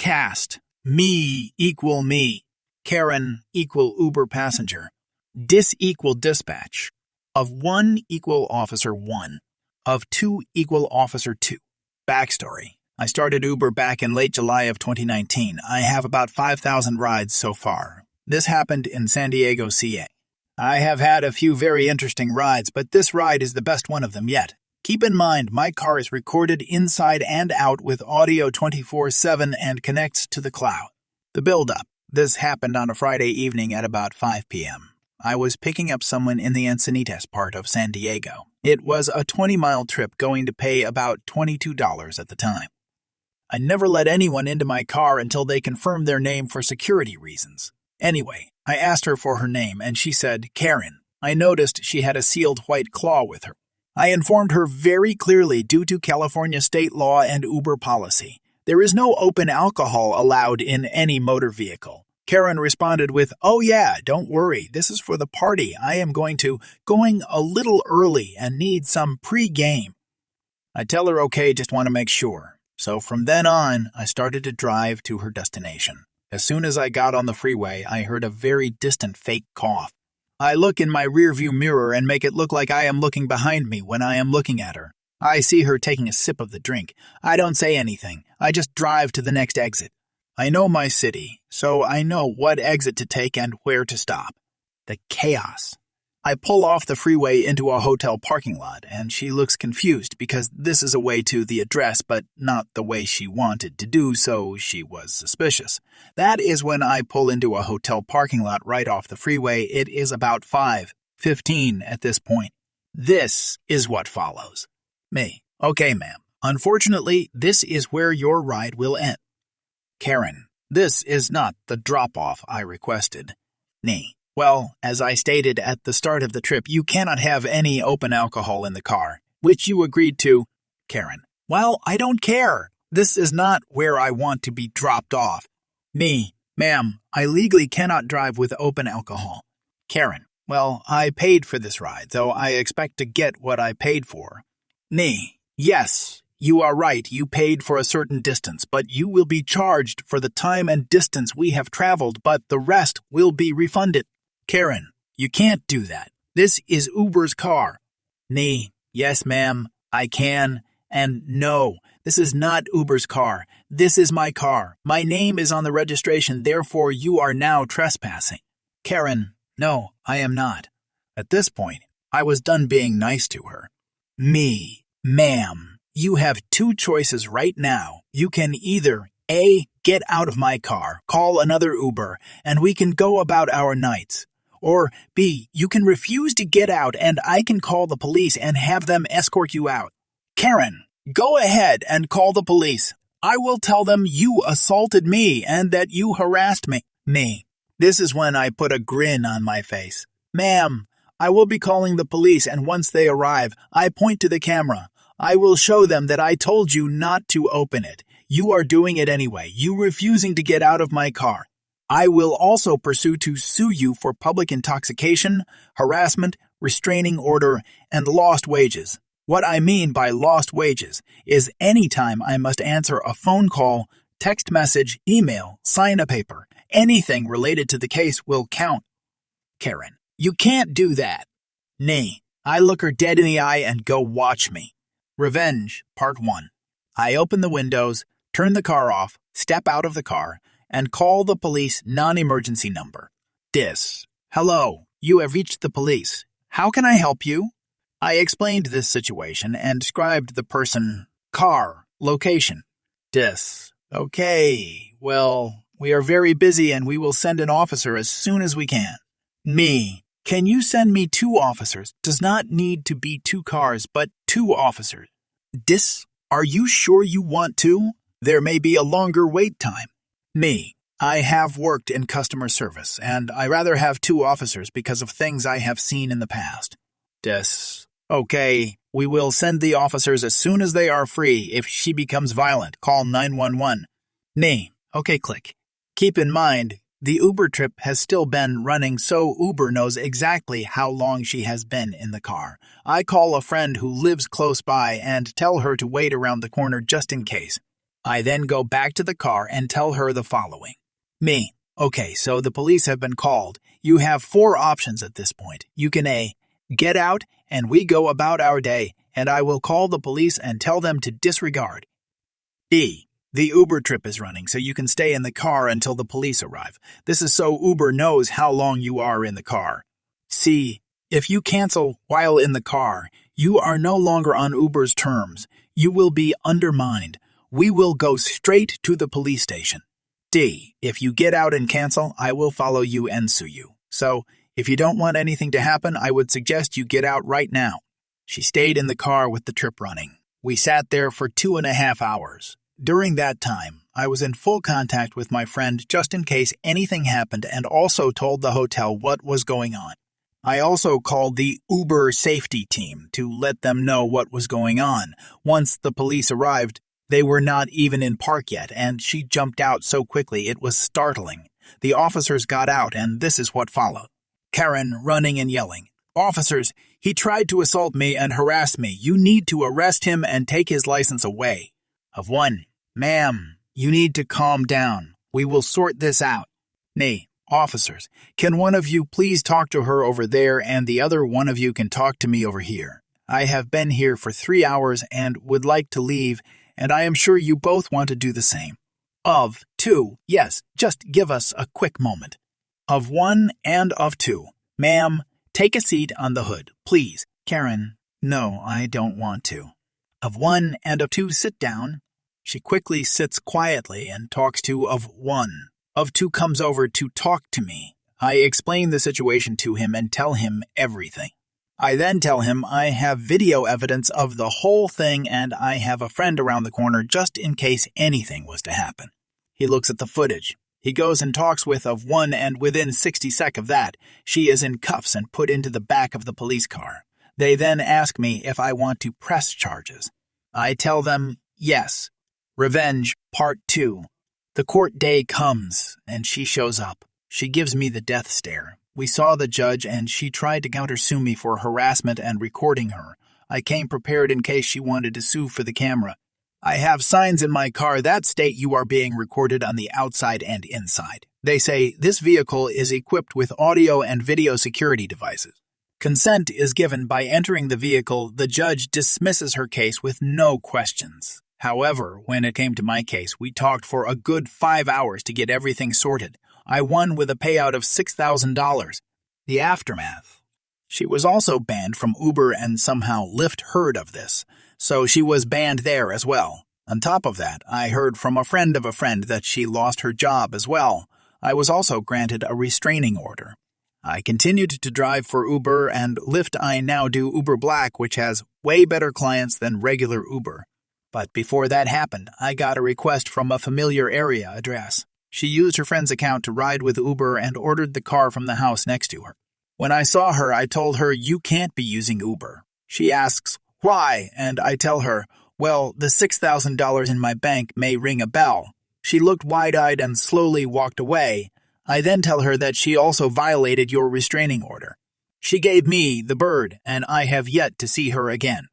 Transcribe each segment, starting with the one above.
Cast. Me equal me. Karen equal Uber passenger. Dis equal dispatch. Of 1 equal officer 1. Of 2 equal officer 2. Backstory. I started Uber back in late July of 2019. I have about 5,000 rides so far. This happened in San Diego, CA. I have had a few very interesting rides, but this ride is the best one of them yet. Keep in mind, my car is recorded inside and out with audio 24/7 and connects to the cloud. The build-up. This happened on a Friday evening at about 5 p.m. I was picking up someone in the Encinitas part of San Diego. It was a 20-mile trip going to pay about $22 at the time. I never let anyone into my car until they confirmed their name for security reasons. Anyway, I asked her for her name and she said, Karen. I noticed she had a sealed white claw with her. I informed her very clearly due to California state law and Uber policy. There is no open alcohol allowed in any motor vehicle. Karen responded with, oh yeah, don't worry, this is for the party. I am going a little early and need some pre-game. I tell her okay, just want to make sure. So from then on, I started to drive to her destination. As soon as I got on the freeway, I heard a very distant fake cough. I look in my rearview mirror and make it look like I am looking behind me when I am looking at her. I see her taking a sip of the drink. I don't say anything. I just drive to the next exit. I know my city, so I know what exit to take and where to stop. The chaos. I pull off the freeway into a hotel parking lot, and she looks confused because this is a way to the address, but not the way she wanted to do, so she was suspicious. That is when I pull into a hotel parking lot right off the freeway. It is about 5:15 at this point. This is what follows. Me. Okay, ma'am. Unfortunately, this is where your ride will end. Karen. This is not the drop-off I requested. Nee. Well, as I stated at the start of the trip, you cannot have any open alcohol in the car, which you agreed to. Karen. Well, I don't care. This is not where I want to be dropped off. Me. Ma'am, I legally cannot drive with open alcohol. Karen. Well, I paid for this ride, so I expect to get what I paid for. Nee. Yes, you are right. You paid for a certain distance, but you will be charged for the time and distance we have traveled, but the rest will be refunded. Karen, you can't do that. This is Uber's car. Nee, yes, ma'am, I can. And no, this is not Uber's car. This is my car. My name is on the registration, therefore you are now trespassing. Karen, no, I am not. At this point, I was done being nice to her. Me, ma'am, you have 2 choices right now. You can either A, get out of my car, call another Uber, and we can go about our nights. Or B, you can refuse to get out and I can call the police and have them escort you out. Karen, go ahead and call the police. I will tell them you assaulted me and that you harassed me. Me. This is when I put a grin on my face. Ma'am, I will be calling the police and once they arrive, I point to the camera. I will show them that I told you not to open it. You are doing it anyway. You refusing to get out of my car. I will also pursue to sue you for public intoxication, harassment, restraining order, and lost wages. What I mean by lost wages is any time I must answer a phone call, text message, email, sign a paper, anything related to the case will count. Karen, you can't do that. Nay, I look her dead in the eye and go watch me. Revenge, Part 1. I open the windows, turn the car off, step out of the car, and call the police non-emergency number. Dis. Hello, you have reached the police. How can I help you? I explained this situation and described the person, car, location. Dis. Okay, well, we are very busy and we will send an officer as soon as we can. Me. Can you send me 2 officers? Does not need to be 2 cars, but 2 officers. Dis. Are you sure you want to? There may be a longer wait time. Me. I have worked in customer service, and I rather have 2 officers because of things I have seen in the past. Des. Okay, we will send the officers as soon as they are free. If she becomes violent, call 911. Me. Okay, click. Keep in mind, the Uber trip has still been running, so Uber knows exactly how long she has been in the car. I call a friend who lives close by and tell her to wait around the corner just in case. I then go back to the car and tell her the following. Me. Okay, so the police have been called. You have 4 options at this point. You can A. Get out and we go about our day, and I will call the police and tell them to disregard. B. The Uber trip is running, so you can stay in the car until the police arrive. This is so Uber knows how long you are in the car. C. If you cancel while in the car, you are no longer on Uber's terms. You will be undermined. We will go straight to the police station. D. If you get out and cancel, I will follow you and sue you. So, if you don't want anything to happen, I would suggest you get out right now. She stayed in the car with the trip running. We sat there for 2.5 hours. During that time, I was in full contact with my friend just in case anything happened and also told the hotel what was going on. I also called the Uber safety team to let them know what was going on. Once the police arrived, they were not even in park yet, and she jumped out so quickly it was startling. The officers got out, and this is what followed. Karen running and yelling, "Officers, he tried to assault me and harass me. You need to arrest him and take his license away." Of 1, "Ma'am, you need to calm down. We will sort this out." Nay, "Officers, can one of you please talk to her over there and the other one of you can talk to me over here? I have been here for 3 hours and would like to leave, and I am sure you both want to do the same." Of 2, "Yes, just give us a quick moment." Of 1 and of 2, "Ma'am, take a seat on the hood, please." Karen, "No, I don't want to." Of 1 and of 2, "Sit down." She quickly sits quietly and talks to of 1. Of 2 comes over to talk to me. I explain the situation to him and tell him everything. I then tell him I have video evidence of the whole thing and I have a friend around the corner just in case anything was to happen. He looks at the footage. He goes and talks with of 1 and within 60 seconds of that, she is in cuffs and put into the back of the police car. They then ask me if I want to press charges. I tell them yes. Revenge, Part 2. The court day comes, and she shows up. She gives me the death stare. We saw the judge, and she tried to countersue me for harassment and recording her. I came prepared in case she wanted to sue for the camera. I have signs in my car that state you are being recorded on the outside and inside. They say this vehicle is equipped with audio and video security devices. Consent is given by entering the vehicle. The judge dismisses her case with no questions. However, when it came to my case, we talked for a good 5 hours to get everything sorted. I won with a payout of $6,000. The aftermath. She was also banned from Uber and somehow Lyft heard of this, so she was banned there as well. On top of that, I heard from a friend of a friend that she lost her job as well. I was also granted a restraining order. I continued to drive for Uber and Lyft. I now do Uber Black, which has way better clients than regular Uber. But before that happened, I got a request from a familiar area address. She used her friend's account to ride with Uber and ordered the car from the house next to her. When I saw her, I told her, "You can't be using Uber." She asks, "Why?" And I tell her, "Well, the $6,000 in my bank may ring a bell." She looked wide-eyed and slowly walked away. I then tell her that she also violated your restraining order. She gave me the bird, and I have yet to see her again.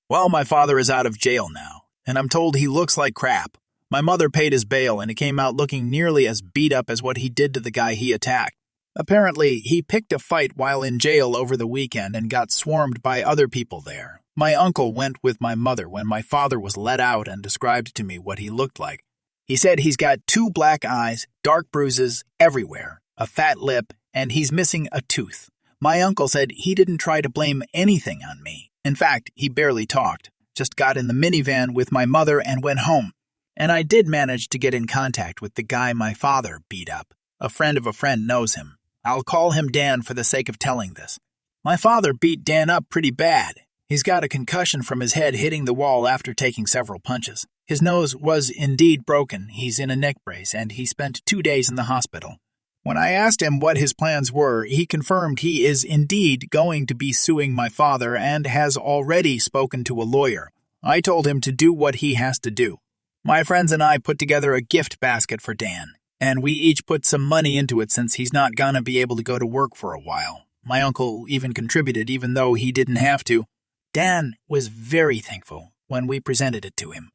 Well, my father is out of jail now, and I'm told he looks like crap. My mother paid his bail, and he came out looking nearly as beat up as what he did to the guy he attacked. Apparently, he picked a fight while in jail over the weekend and got swarmed by other people there. My uncle went with my mother when my father was let out and described to me what he looked like. He said he's got 2 black eyes, dark bruises everywhere, a fat lip, and he's missing a tooth. My uncle said he didn't try to blame anything on me. In fact, he barely talked, just got in the minivan with my mother and went home. And I did manage to get in contact with the guy my father beat up. A friend of a friend knows him. I'll call him Dan for the sake of telling this. My father beat Dan up pretty bad. He's got a concussion from his head hitting the wall after taking several punches. His nose was indeed broken. He's in a neck brace, and he spent 2 days in the hospital. When I asked him what his plans were, he confirmed he is indeed going to be suing my father and has already spoken to a lawyer. I told him to do what he has to do. My friends and I put together a gift basket for Dan, and we each put some money into it since he's not gonna be able to go to work for a while. My uncle even contributed even though he didn't have to. Dan was very thankful when we presented it to him.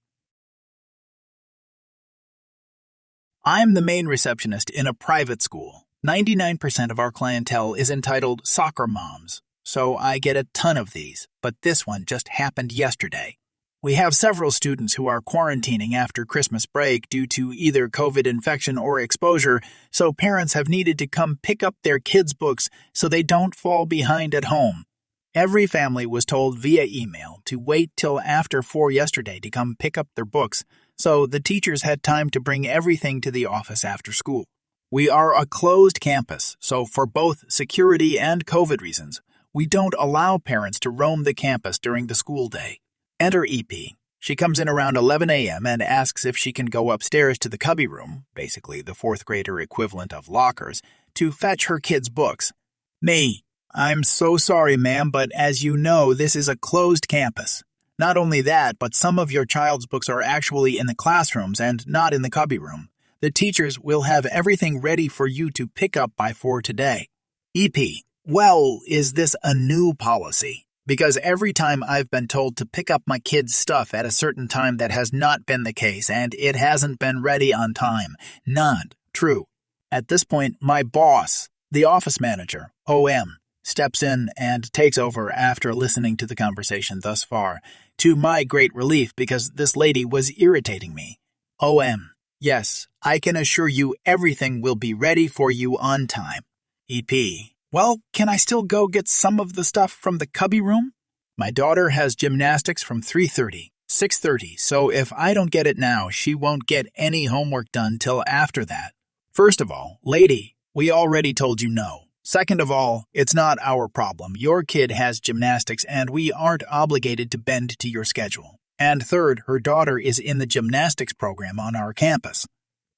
I'm the main receptionist in a private school. 99% of our clientele is entitled soccer moms, so I get a ton of these, but this one just happened yesterday. We have several students who are quarantining after Christmas break due to either COVID infection or exposure, so parents have needed to come pick up their kids' books so they don't fall behind at home. Every family was told via email to wait till after 4 yesterday to come pick up their books, so the teachers had time to bring everything to the office after school. We are a closed campus, so for both security and COVID reasons, we don't allow parents to roam the campus during the school day. Enter EP. She comes in around 11 a.m. and asks if she can go upstairs to the cubby room, basically the fourth grader equivalent of lockers, to fetch her kids' books. Me. I'm so sorry, ma'am, but as you know, this is a closed campus. Not only that, but some of your child's books are actually in the classrooms and not in the cubby room. The teachers will have everything ready for you to pick up by 4 today. EP. Well, is this a new policy? Because every time I've been told to pick up my kids' stuff at a certain time, that has not been the case, and it hasn't been ready on time. Not true. At this point, my boss, the office manager, OM, steps in and takes over after listening to the conversation thus far, to my great relief because this lady was irritating me. OM, yes, I can assure you everything will be ready for you on time. EP, well, can I still go get some of the stuff from the cubby room? My daughter has gymnastics from 3:30, 6:30, so if I don't get it now, she won't get any homework done till after that. First of all, lady, we already told you no. Second of all, it's not our problem. Your kid has gymnastics and we aren't obligated to bend to your schedule. And third, her daughter is in the gymnastics program on our campus.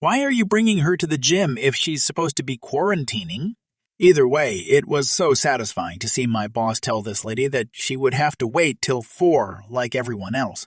Why are you bringing her to the gym if she's supposed to be quarantining? Either way, it was so satisfying to see my boss tell this lady that she would have to wait till 4 like everyone else.